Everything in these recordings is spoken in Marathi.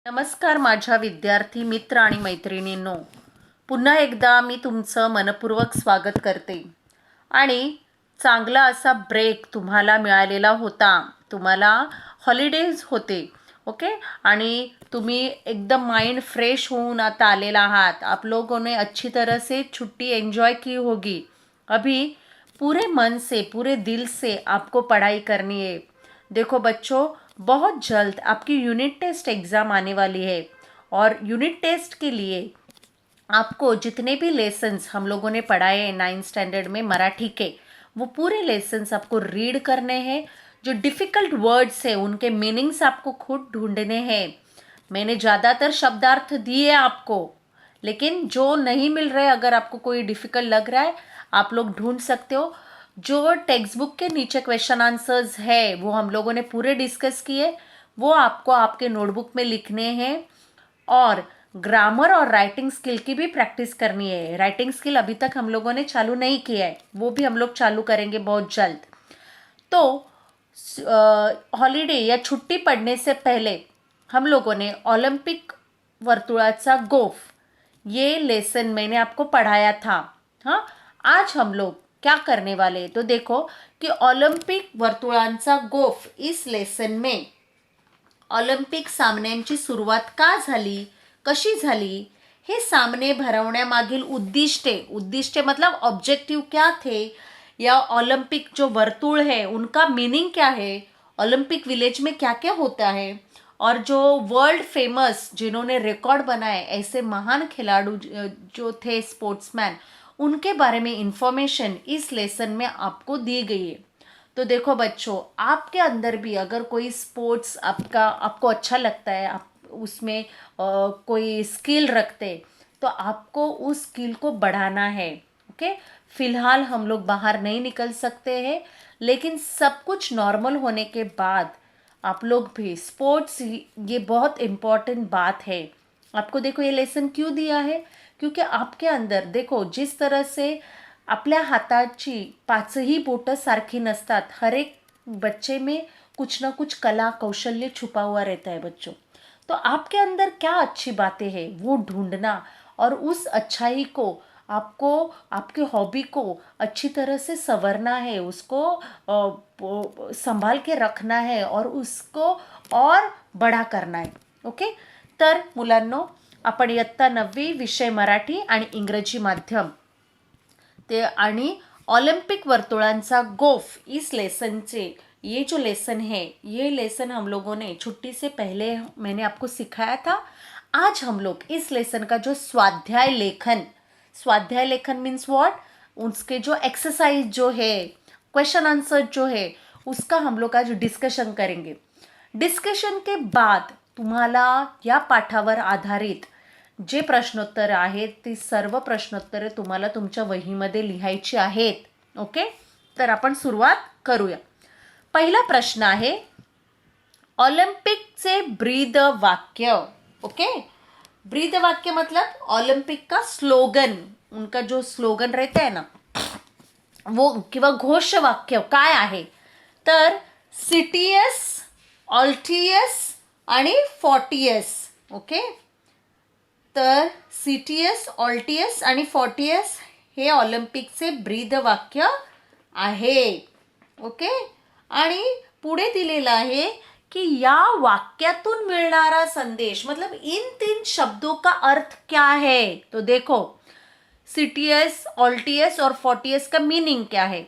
नमस्कार माझ्या विद्यार्थी मित्र आणि मैत्रिणींनो, पुन्हा एकदा मी तुमचं मनपूर्वक स्वागत करते. आणि चांगला असा ब्रेक तुम्हाला मिळालेला होता. तुम्हाला हॉलिडेज होते. ओके. आणि तुम्ही एकदम माइंड फ्रेश होऊन आता आलेला आहात. आप लोगों ने अच्छी तरह से छुट्टी एंजॉय की होगी. अभी पूरे मन से पूरे दिल से आपको पढ़ाई करनी है. देखो बच्चों, बहुत जल्द आपकी यूनिट टेस्ट एग्ज़ाम आने वाली है. और यूनिट टेस्ट के लिए आपको जितने भी लेसन्स हम लोगों ने पढ़ाए हैं 9th स्टैंडर्ड में मराठी के, वो पूरे लेसन्स आपको रीड करने हैं. जो डिफ़िकल्ट वर्ड्स हैं उनके मीनिंग्स आपको खुद ढूंढने हैं. मैंने ज़्यादातर शब्दार्थ दिए आपको, लेकिन जो नहीं मिल रहे, अगर आपको कोई डिफ़िकल्ट लग रहा है, आप लोग ढूंढ सकते हो. जो टेक्स्ट बुक के नीचे क्वेश्चन आंसर्स है वो हम लोगों ने पूरे डिस्कस किए, वो आपको आपके नोटबुक में लिखने हैं. और ग्रामर और राइटिंग स्किल की भी प्रैक्टिस करनी है. राइटिंग स्किल अभी तक हम लोगों ने चालू नहीं किया है, वो भी हम लोग चालू करेंगे बहुत जल्द. तो हॉलीडे या छुट्टी पड़ने से पहले हम लोगों ने ओलंपिक वर्तुळाचा गोफ, ये लेसन मैंने आपको पढ़ाया था. हाँ, आज हम लोग क्या करने वाले हैं तो देखो कि ओलंपिक वर्तुळांचा गोफ इस लेसन में ऑलिम्पिक सामन्यांची सुरुवात का झाली, कशी झाली, हे सामने भरवण्यामागील उद्दिष्टे मतलब ऑब्जेक्टिव क्या थे, या ओलंपिक जो वर्तुळ है उनका मीनिंग क्या है, ओलंपिक विलेज में क्या क्या होता है, और जो वर्ल्ड फेमस जिन्होंने रिकॉर्ड बनाए ऐसे महान खिलाड़ू जो थे स्पोर्ट्समैन, उनके बारे में इंफॉर्मेशन इस लेसन में आपको दी गई है. तो देखो बच्चों, आपके अंदर भी अगर कोई स्पोर्ट्स आपको अच्छा लगता है, आप उसमें कोई स्किल रखते, तो आपको उस स्किल को बढ़ाना है. ओके. फिलहाल हम लोग बाहर नहीं निकल सकते हैं, लेकिन सब कुछ नॉर्मल होने के बाद आप लोग भी स्पोर्ट्स, ये बहुत इम्पॉर्टेंट बात है. आपको देखो ये लेसन क्यों दिया है, क्योंकि आपके अंदर देखो जिस तरह से आपल्या हाताची पाचही बोटं सारखी नसतात. हर एक बच्चे में कुछ ना कुछ कला कौशल्य छुपा हुआ रहता है बच्चों. तो आपके अंदर क्या अच्छी बातें हैं वो ढूंढना, और उस अच्छाई को आपको आपके हॉबी को अच्छी तरह से संवरना है, उसको संभाल के रखना है और उसको और बड़ा करना है. ओके. तर मुलांनो, आपण इयत्ता 9वी विषय मराठी आणि इंग्रजी माध्यम ते आणि ओलंपिक वर्तुळांचा गोफ इस लेसन से, ये जो लेसन है, ये लेसन हम लोगों ने छुट्टी से पहले मैंने आपको सिखाया था. आज हम लोग इस लेसन का जो स्वाध्याय लेखन मीन्स व्हाट, उसके जो एक्सरसाइज जो है, क्वेश्चन आंसर जो है, उसका हम लोग आज डिस्कशन करेंगे. डिस्कशन के बाद तुम्हाला या पाठावर आधारित जे प्रश्नोत्तर आहेत ती सर्व प्रश्नोत्तरे तुम्हाला तुमच्या वहीमध्ये लिहायची आहेत. ओके. तर आपण सुरुवात करूया. पहिला प्रश्न आहे ऑलिम्पिकचे ब्रीद वाक्य. ओके. ब्रीद वाक्य मतलब ओलंपिक का स्लोगन, उनका जो स्लोगन रहता है ना, वो किंवा घोष वाक्य काय आहे, तर सिटियस, ऑल्टियस आणि फॉर्टियस. ओके. तर सिटियस, ऑल्टियस आणि फॉर्टियस हे ऑलिम्पिकचे ब्रीद वाक्य आहे. ओके. आणि पुढे दिलेलं आहे कि या वाक्यातून मिलनारा संदेश, मतलब इन 3 शब्दों का अर्थ क्या है. तो देखो सिटियस, ऑल्टियस और फॉर्टियस का मीनिंग क्या है,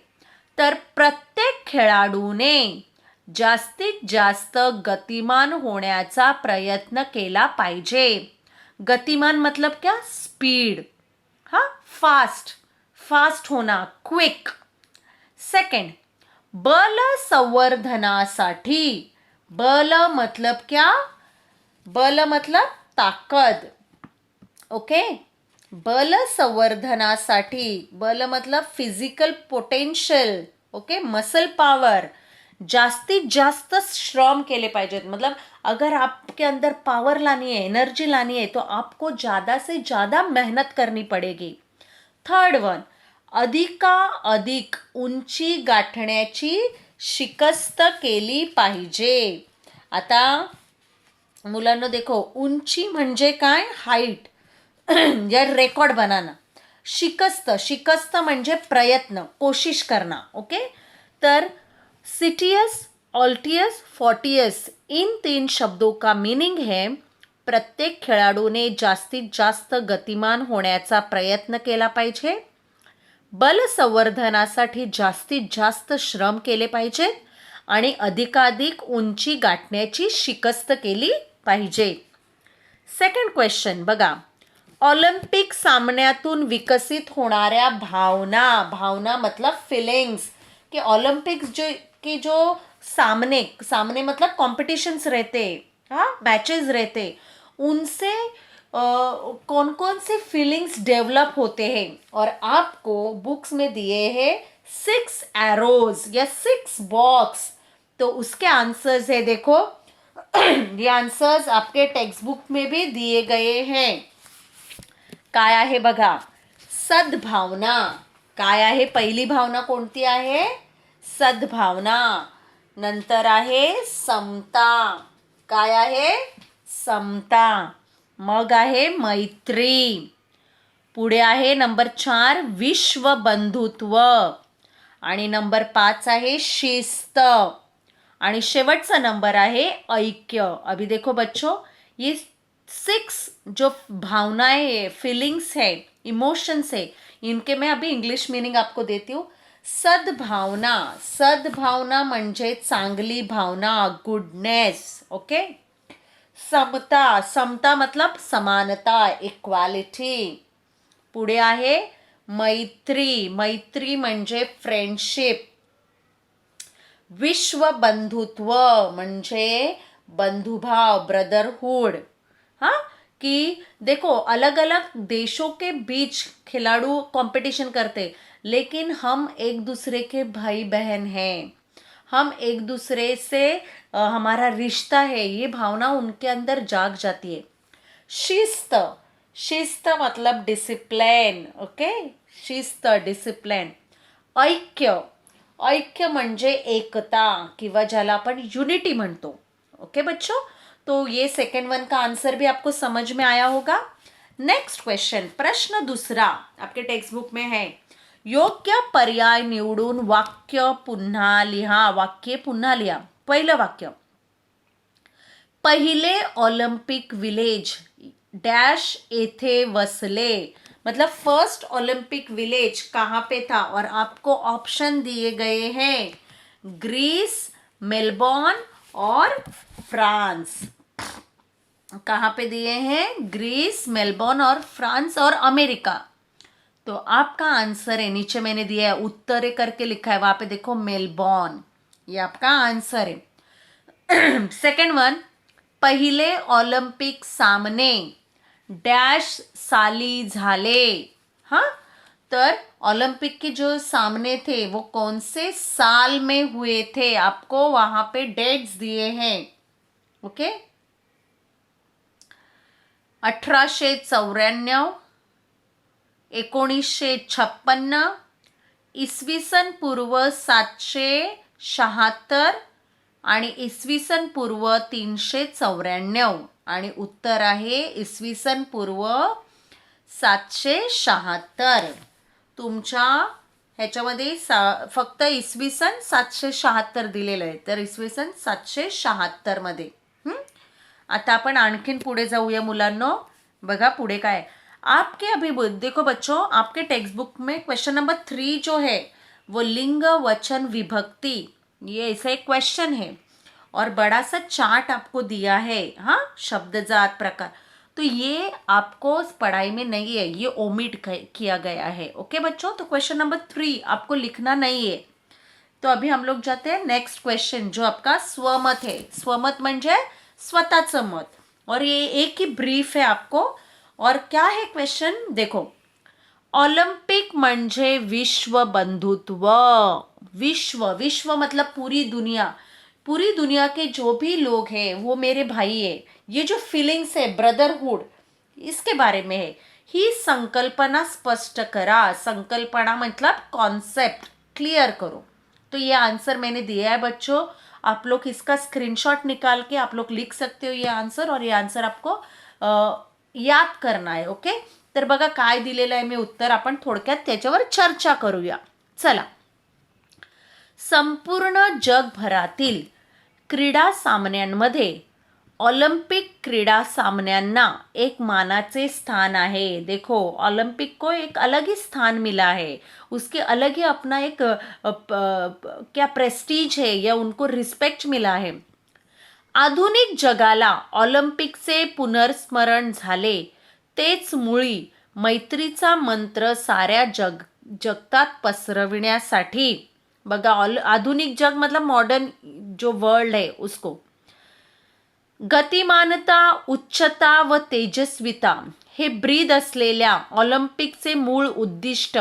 तर प्रत्येक खेळाडूने जास्तीत जास्त गतिमान होण्याचा प्रयत्न केला पाहिजे. गतिमान मतलब क्या, स्पीड. हाँ, फास्ट होना, क्विक. सेकंड, बल संवर्धनासाठी. बल मतलब क्या, बल मतलब ताकद. ओके. बल संवर्धनासाठी, बल मतलब physical potential. Okay. Muscle power. जास्तीत जास्त श्रम केले पाहिजेत, मतलब अगर आपके अंदर पावर लानी है, एनर्जी लानी है, तो आपको ज़्यादा से ज़्यादा मेहनत करनी पड़ेगी. थर्ड वन, अधिक उंची गाठण्याची शिकस्त केली पाहिजे. आता मुलांना देखो, उंची म्हणजे काय? हाईट या रेकॉर्ड बनाना. शिकस्त, शिकस्त म्हणजे प्रयत्न, कोशिश करना. ओके, तर सिटियस, ऑल्टियस, फोर्टियस इन 3 शब्दों का मीनिंग है प्रत्येक खेळाडूने जास्तीत जास्त गतिमान होण्याचा प्रयत्न केला पाहिजे, बल संवर्धनासाठी जास्तीत जास्त श्रम केले पाहिजेत आणि अधिकाधिक उंची गाठण्याची शिकस्त केली पाहिजे. सेकंड क्वेश्चन बघा, ऑलिम्पिक सामन्यातून विकसित होणाऱ्या भावना, भावना मतलब फीलिंग्स, कि ओलंपिक्स जो सामने, सामने मतलब कॉम्पिटिशन्स रहते, हाँ मैचेस रहते, उनसे कौन कौन से फीलिंग्स डेवलप होते हैं. और आपको बुक्स में दिए हैं 6 एरोज या 6 बॉक्स. तो उसके आंसर्स है देखो, ये आंसर्स आपके टेक्स्ट बुक में भी दिए गए हैं. काय आहे बघा, सद्भावना. काय आहे? पहिली भावना कोणती आहे? सद्भावना. नंतर आहे समता. काय आहे? समता. मग आहे मैत्री. पुढे आहे नंबर 4 विश्व बंधुत्व. आणि नंबर 5 आहे शिस्त. आणि शेवटचा नंबर आहे ऐक्य. अभी देखो बच्चों, ये 6 जो भावनाएं है, फीलिंग्स है, इमोशंस है, इनके मैं अभी इंग्लिश मीनिंग आपको देती हूँ. सद्भावना, सद्भावना म्हणजे चांगली भावना, गुडनेस. ओके. समता, समता मतलब समानता, इक्वालिटी. पुढे आहे मैत्री, मैत्री म्हणजे फ्रेंडशिप. विश्व बंधुत्व म्हणजे बंधुभाव, ब्रदरहुड. हाँ, कि देखो अलग अलग देशों के बीच खिलाड़ू कंपटीशन करते, लेकिन हम एक दूसरे के भाई बहन हैं, हम एक दूसरे से हमारा रिश्ता है, ये भावना उनके अंदर जाग जाती है. शिस्त, शिस्त मतलब डिसिप्लिन. ओके, शिस्त, डिसिप्लिन. ऐक्य, ऐक्य म्हणजे एकता किंवा ज्याला आपण युनिटी म्हणतो. ओके बच्चों, तो ये सेकेंड वन का आंसर भी आपको समझ में आया होगा. नेक्स्ट क्वेश्चन, प्रश्न दूसरा आपके टेक्स्ट बुक में है. योग्य पर्याय निवडून वाक्य पुन्हा लिहा. वाक्य पुन्हा लिहा. पहिलं वाक्य, पहिले ऑलिम्पिक विलेज डैश येथे वसले. मतलब फर्स्ट ओलंपिक विलेज कहाँ पे था, और आपको ऑप्शन दिए गए हैं ग्रीस, मेलबॉर्न और फ्रांस. कहाँ पे दिए हैं? ग्रीस, मेलबॉर्न और फ्रांस और अमेरिका. तो आपका आंसर है, नीचे मैंने दिया है उत्तरे करके लिखा है, वहां पे देखो मेलबॉर्न, ये आपका आंसर है. सेकेंड वन, पहिले ऑलिम्पिक सामने डैश साली झाले. हाँ, तर ओलंपिक के जो सामने थे वो कौन से साल में हुए थे, आपको वहां पे डेट्स दिए हैं. ओके, 1894, 1956, इसवी सन पूर्व 776 आणि इसवी सन पूर्व 394. आणि उत्तर आहे इसवी सन पूर्व 776. तुमच्या ह्याच्यामध्ये फक्त इसवी सन 776 दिलेलं आहे, तर इसवी सन 776 मध्ये. आता आपण आणखीन पुढे जाऊया मुलांनो. बघा पुढे काय आपके अभी देखो बच्चों, आपके टेक्स्ट बुक में क्वेश्चन नंबर 3 जो है वो लिंग वचन विभक्ति, ये ऐसा एक क्वेश्चन है और बड़ा सा चार्ट आपको दिया है. हाँ, शब्द जात प्रकार, तो ये आपको पढ़ाई में नहीं है, ये ओमिट किया गया है. ओके बच्चों, तो क्वेश्चन नंबर 3 आपको लिखना नहीं है. तो अभी हम लोग जाते हैं नेक्स्ट क्वेश्चन, जो आपका स्वमत है. स्वमत म्हणजे स्वतःचं मत, और ये एक ही ब्रीफ है आपको. और क्या है क्वेश्चन देखो, ओलंपिक म्हणजे विश्व बंधुत्व. विश्व, विश्व मतलब पूरी दुनिया, पूरी दुनिया के जो भी लोग हैं वो मेरे भाई है. ये जो फीलिंग्स है ब्रदरहुड, इसके बारे में है. ही संकल्पना स्पष्ट करा. संकल्पना मतलब कॉन्सेप्ट क्लियर करो. तो ये आंसर मैंने दिया है बच्चों. आप लोग इसका स्क्रीनशॉट निकाल के आप लोग लिख सकते हो ये आन्सर, और ये आन्सर आपको याद करना आहे. ओके, तर बघा काय दिलेलं आहे मी उत्तर, आपण थोडक्यात त्याच्यावर चर्चा करूया. चला, संपूर्ण जगभरातील क्रीडा सामन्यांमध्ये ओलंपिक क्रीडा सामन्यांना एक मानाचे स्थान आहे. देखो, ओलंपिक को एक अलग ही स्थान मिला है, उसके अलग ही अपना एक क्या प्रेस्टीज है या उनको रिस्पेक्ट मिला है. आधुनिक जगाला ऑलिम्पिकचे पुनर्स्मरण झाले तेच मुळी मैत्रीचा मंत्र साऱ्या जगतात पसरविण्यासाठी. बघा, आधुनिक जग मतलब मॉडर्न जो वर्ल्ड है उसको गतिमानता, उच्चता व तेजस्विता हे ब्रीद असलेल्या ऑलिम्पिकचे मूळ उद्दिष्ट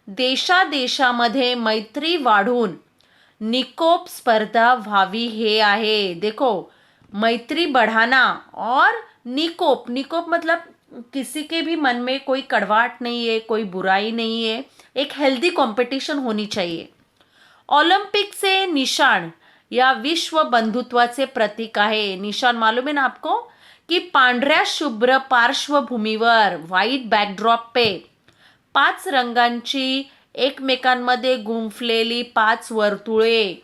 देशादेशामध्ये मैत्री वाढून निकोप स्पर्धा व्हावी हे आहे. देखो, मैत्री बढ़ाना और निकोप, निकोप मतलब किसी के भी मन में कोई कड़वाहट नहीं है, कोई बुराई नहीं है, एक हेल्दी कंपटीशन होनी चाहिए. ओलंपिकचे निशाण या विश्व बंधुत्वाचे प्रतीक आहे. निशान मालूम है ना आपको, की पांढऱ्या शुभ्र पार्श्वभूमीवर व्हाईट बॅकड्रॉप पे 5 रंगांची एकमेकांमध्ये गुंफलेली 5 वर्तुळे,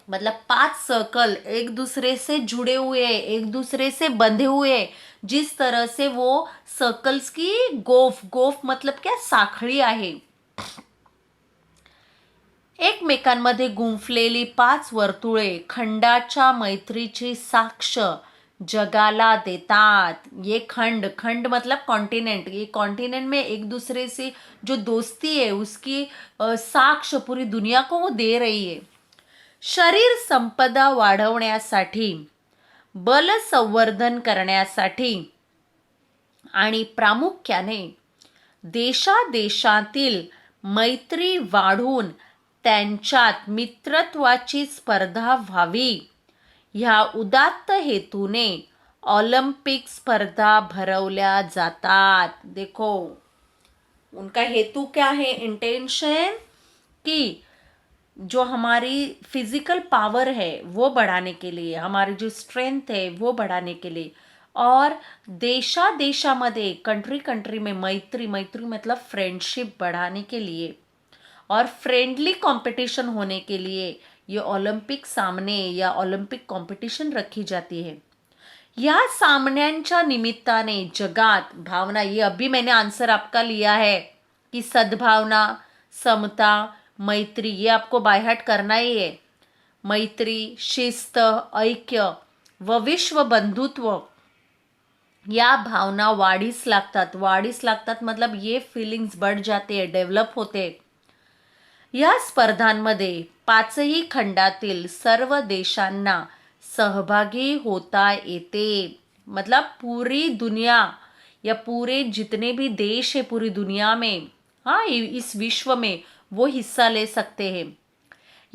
मतलब 5 सर्कल एक दूसरे से जुड़े हुए, एक दूसरे से बंधे हुए. जिस तरह से वो सर्कल्स की गोफ मतलब क्या, साखळी आहे. एकमेकांमध्ये गुंफलेली 5 वर्तुळे खंडाच्या मैत्रीची साक्ष जगाला देतात. ये खंड मतलब कॉन्टिनेंट, ये कॉन्टिनेंट में एक दूसरे से जो दोस्ती है उसकी साक्ष पूरी दुनिया को वो दे रही है. शरीर संपदा वाढवण्यासाठी, बल संवर्धन करण्यासाठी आणि प्रामुख्याने देशादेशातील मैत्री वाढून त्यांच्यात मित्रत्वाची स्पर्धा व्हावी ह्या उदात्त हेतूने ऑलिम्पिक स्पर्धा भरवल्या जातात. देखो, उनका हेतू क्या है, इंटेंशन, कि जो हमारी फिजिकल पावर है वो बढ़ाने के लिए, हमारी जो स्ट्रेंथ है वो बढ़ाने के लिए, और देशादेशामध्ये कंट्री में मैत्री मतलब फ्रेंडशिप बढ़ाने के लिए और फ्रेंडली कंपटीशन होने के लिए ये ओलंपिक सामने या ओलंपिक कंपटीशन रखी जाती है. या सामन्यांच्या निमित्ताने जगात भावना, ये अभी मैंने आंसर आपका लिया है कि सद्भावना, समता, मैत्री, ये आपको बाय हार्ट करना ही है. मैत्री, शिस्त, ऐक्य व विश्व बंधुत्व या भावना वाढीस लागतात मतलब ये फीलिंग्स बढ़ जाते हैं, डेव्हलप होते. या स्पर्धांमध्ये 5ही खंडातील सर्व देशांना सहभागी होता येते. मतलब पूरी दुनिया या पूरे जितने भी देश है पूरी दुनिया में, हाँ, इस विश्व में वो हिस्सा ले सकते हैं.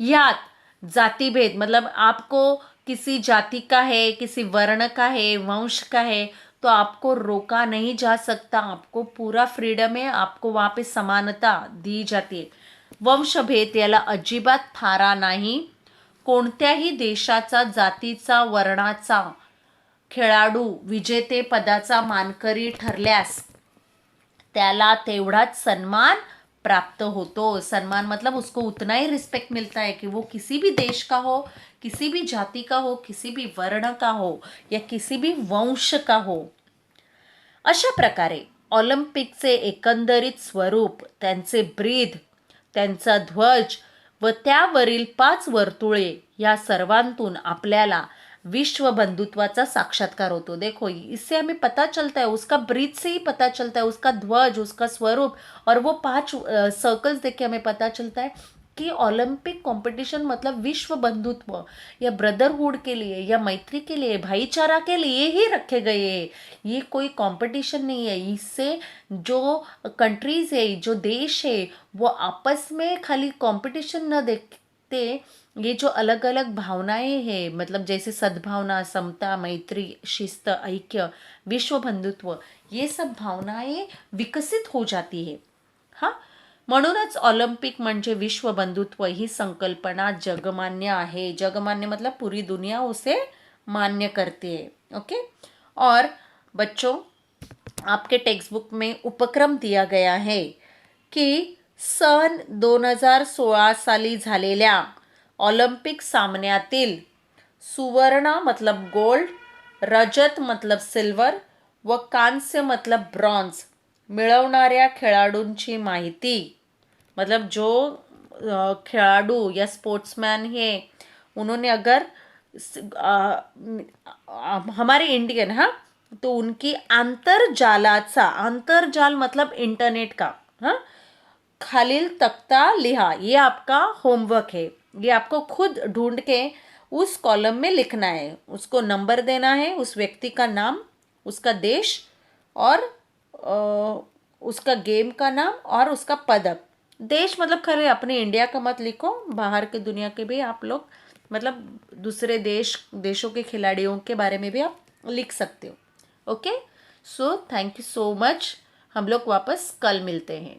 यात जातिभेद मतलब आपको किसी जाति का है, किसी वर्ण का है, वंश का है, तो आपको रोका नहीं जा सकता. आपको पूरा फ्रीडम है, आपको वहाँ पे समानता दी जाती है. वंशभेद याला अजिबात थारा नाही. कोणत्याही देशाचा, जातीचा, वर्णाचा खेळाडू विजेते पदाचा मानकरी ठरल्यास त्याला तेवढाच सन्मान प्राप्त होतो. सम्मान मतलब उसको उतना ही रिस्पेक्ट मिलता है कि वो किसी भी देश का हो, किसी भी जाति का हो, किसी भी वर्ण का हो या किसी भी वंश का हो. अशा प्रकारे ऑलिम्पिकचे एकंदरीत स्वरूप, त्यांचे ब्रीद, त्यांचा ध्वज व त्यावरील 5 वर्तुळे या सर्वांतून आपल्याला विश्व बंधुत्वाचा साक्षात्कार होतो. देखो, इससे हमें पता चलता है, उसका ब्रीद से ही पता चलता है, उसका ध्वज, उसका स्वरूप और वो 5 सर्कल्स देख के हमें पता चलता है कि ओलंपिक कंपटीशन मतलब विश्व बंधुत्व या ब्रदरहुड के लिए या मैत्री के लिए, भाईचारा के लिए ही रखे गए हैं. ये कोई कंपटीशन नहीं है. इससे जो कंट्रीज है, जो देश है, वो आपस में खाली कंपटीशन न देखते, ये जो अलग अलग भावनाएं हैं, मतलब जैसे सद्भावना, समता, मैत्री, शिस्त, ऐक्य, विश्व बंधुत्व, ये सब भावनाएं विकसित हो जाती है. हाँ, म्हणूनच ऑलिम्पिक म्हणजे विश्व बंधुत्व ही संकल्पना जगमान्य आहे. जगमान्य मतलब पूरी दुनिया उसे मान्य करती है. ओके. और बच्चों, आपके टेक्स्ट बुक में उपक्रम दिया गया है की सन 2016 साली झालेल्या ऑलिम्पिक सामन्यातील सुवर्ण मतलब गोल्ड, रजत मतलब सिल्वर व कांस्य मतलब ब्रॉन्झ मिळवणाऱ्या खेळाडूंची माहिती, मतलब जो खिलाड़ू या स्पोर्ट्समैन है उन्होंने अगर हमारे इंडियन, हाँ, तो उनकी आंतरजालाचा, आंतरजाल मतलब इंटरनेट का, हाँ, खालील तख्ता लिहा. ये आपका होमवर्क है. ये आपको खुद ढूंढ के उस कॉलम में लिखना है. उसको नंबर देना है, उस व्यक्ति का नाम, उसका देश और उसका गेम का नाम और उसका पदक. देश मतलब खरे अपने इंडिया का मत लिखो, बाहर के दुनिया के भी आप लोग मतलब दूसरे देशों के खिलाड़ियों के बारे में भी आप लिख सकते हो. Okay. So thank you so much. हम लोग वापस कल मिलते हैं.